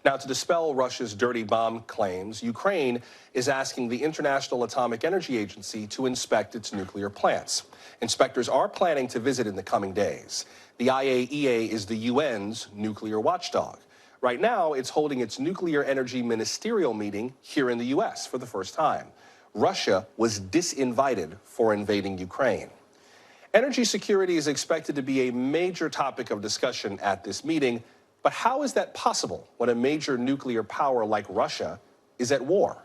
Now, to dispel Russia's dirty bomb claims, Ukraine is asking the International Atomic Energy Agency to inspect its nuclear plants. Inspectors are planning to visit in the coming days. The IAEA is the UN's nuclear watchdog. Right now, it's holding its nuclear energy ministerial meeting here in the U.S. for the first time. Russia was disinvited for invading Ukraine. Energy security is expected to be a major topic of discussion at this meeting, but how is that possible when a major nuclear power like Russia is at war?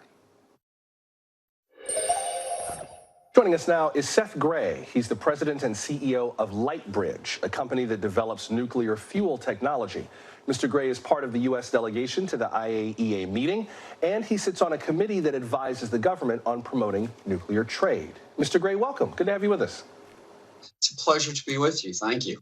Joining us now is Seth Grae. He's the president and CEO of Lightbridge, a company that develops nuclear fuel technology. Mr. Grae is part of the U.S. delegation to the IAEA meeting, and he sits on a committee that advises the government on promoting nuclear trade. Mr. Grae, welcome. Good to have you with us. It's a pleasure to be with you. Thank you.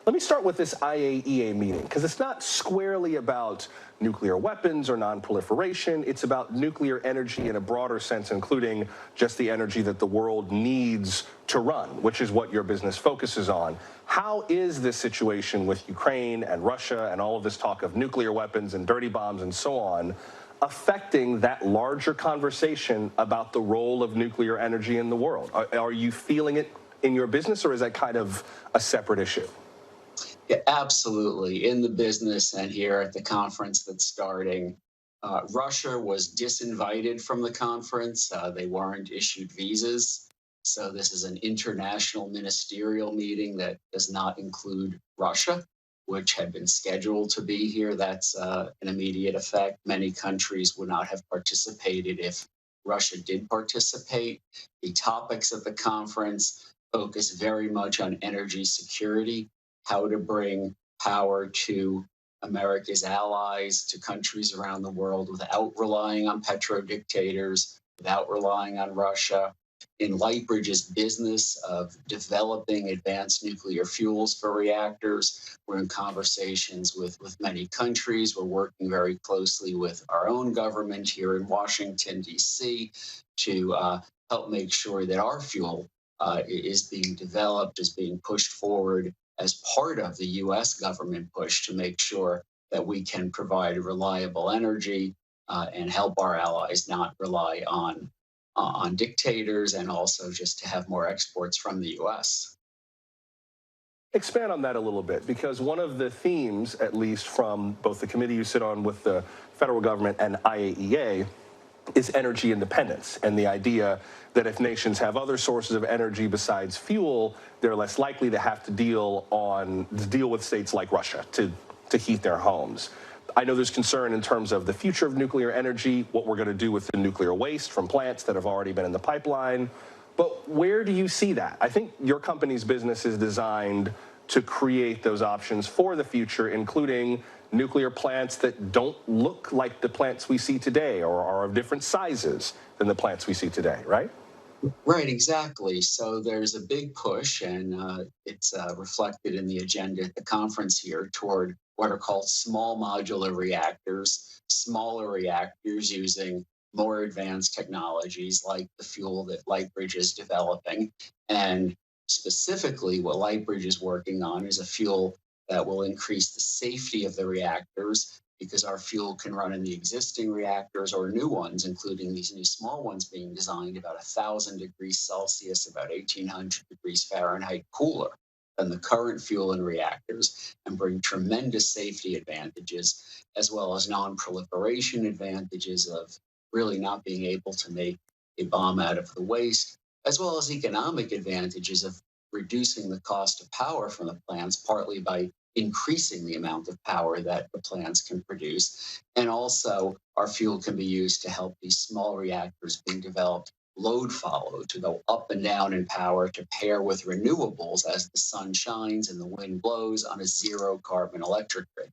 Let me start with this IAEA meeting, because it's not squarely about nuclear weapons or non-proliferation. It's about nuclear energy in a broader sense, including just the energy that the world needs to run, which is what your business focuses on. How is this situation with Ukraine and Russia and all of this talk of nuclear weapons and dirty bombs and so on affecting that larger conversation about the role of nuclear energy in the world? Are you feeling it in your business, or is that kind of a separate issue? Yeah, absolutely. In the business and here at the conference that's starting, Russia was disinvited from the conference. They weren't issued visas. So this is an international ministerial meeting that does not include Russia, which had been scheduled to be here. That's an immediate effect. Many countries would not have participated if Russia did participate. The topics of the conference focus very much on energy security, how to bring power to America's allies, to countries around the world without relying on petrodictators, without relying on Russia. In Lightbridge's business of developing advanced nuclear fuels for reactors, we're in conversations with many countries. We're working very closely with our own government here in Washington, D.C., to help make sure that our fuel is being developed, is being pushed forward as part of the U.S. government push to make sure that we can provide reliable energy and help our allies not rely on dictators, and also just to have more exports from the U.S. Expand on that a little bit, because one of the themes, at least from both the committee you sit on with the federal government and IAEA, is energy independence, and the idea that if nations have other sources of energy besides fuel, they're less likely to have to deal with states like Russia to heat their homes. I know there's concern in terms of the future of nuclear energy, what we're going to do with the nuclear waste from plants that have already been in the pipeline. But where do you see that? I think your company's business is designed to create those options for the future, including nuclear plants that don't look like the plants we see today or are of different sizes than the plants we see today, right? Right, exactly. So there's a big push, and it's reflected in the agenda at the conference here, toward what are called small modular reactors, smaller reactors using more advanced technologies like the fuel that Lightbridge is developing. And specifically, what Lightbridge is working on is a fuel that will increase the safety of the reactors, because our fuel can run in the existing reactors or new ones, including these new small ones being designed about 1,000 degrees Celsius, about 1,800 degrees Fahrenheit cooler than the current fuel in reactors, and bring tremendous safety advantages, as well as non-proliferation advantages of really not being able to make a bomb out of the waste, as well as economic advantages of reducing the cost of power from the plants, partly by increasing the amount of power that the plants can produce. And also, our fuel can be used to help these small reactors being developed load follow, to go up and down in power, to pair with renewables as the sun shines and the wind blows on a zero carbon electric grid.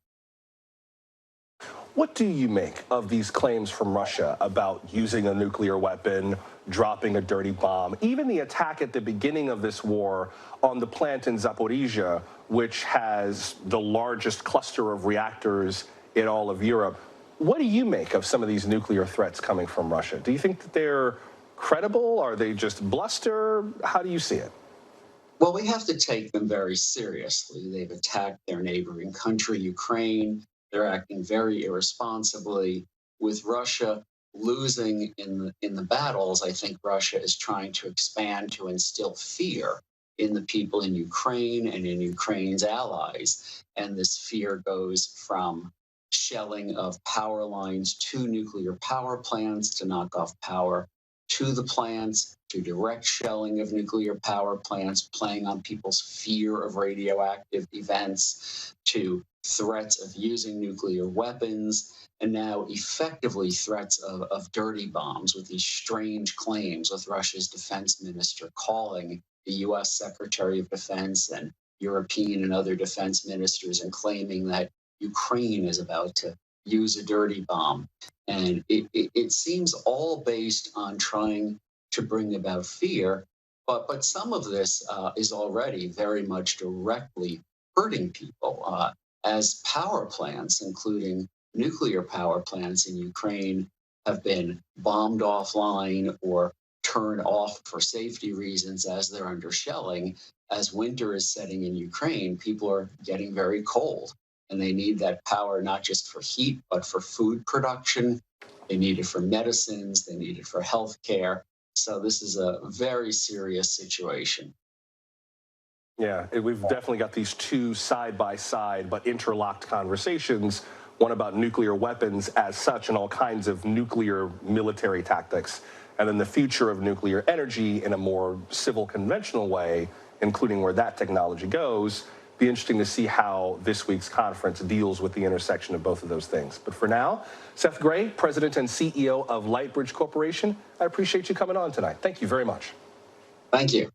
What do you make of these claims from Russia about using a nuclear weapon, dropping a dirty bomb, even the attack at the beginning of this war on the plant in Zaporizhia, which has the largest cluster of reactors in all of Europe? What do you make of some of these nuclear threats coming from Russia? Do you think that they're credible? Are they just bluster? How do you see it? Well, we have to take them very seriously. They've attacked their neighboring country, Ukraine. They're acting very irresponsibly. With Russia losing in the battles, I think Russia is trying to expand to instill fear in the people in Ukraine and in Ukraine's allies. And this fear goes from shelling of power lines to nuclear power plants to knock off power to the plants, to direct shelling of nuclear power plants, playing on people's fear of radioactive events, to threats of using nuclear weapons, and now effectively threats of dirty bombs with these strange claims, with Russia's defense minister calling the US Secretary of Defense and European and other defense ministers and claiming that Ukraine is about to use a dirty bomb. And it seems all based on trying to bring about fear. But some of this is already very much directly hurting people. As power plants, including nuclear power plants in Ukraine, have been bombed offline or turned off for safety reasons as they're under shelling, as winter is setting in Ukraine, people are getting very cold. And they need that power not just for heat, but for food production. They need it for medicines. They need it for healthcare. So this is a very serious situation. Yeah, we've definitely got these two side-by-side but interlocked conversations, one about nuclear weapons as such and all kinds of nuclear military tactics, and then the future of nuclear energy in a more civil, conventional way, including where that technology goes. Be interesting to see how this week's conference deals with the intersection of both of those things. But for now, Seth Grae, President and CEO of Lightbridge Corporation, I appreciate you coming on tonight. Thank you very much. Thank you.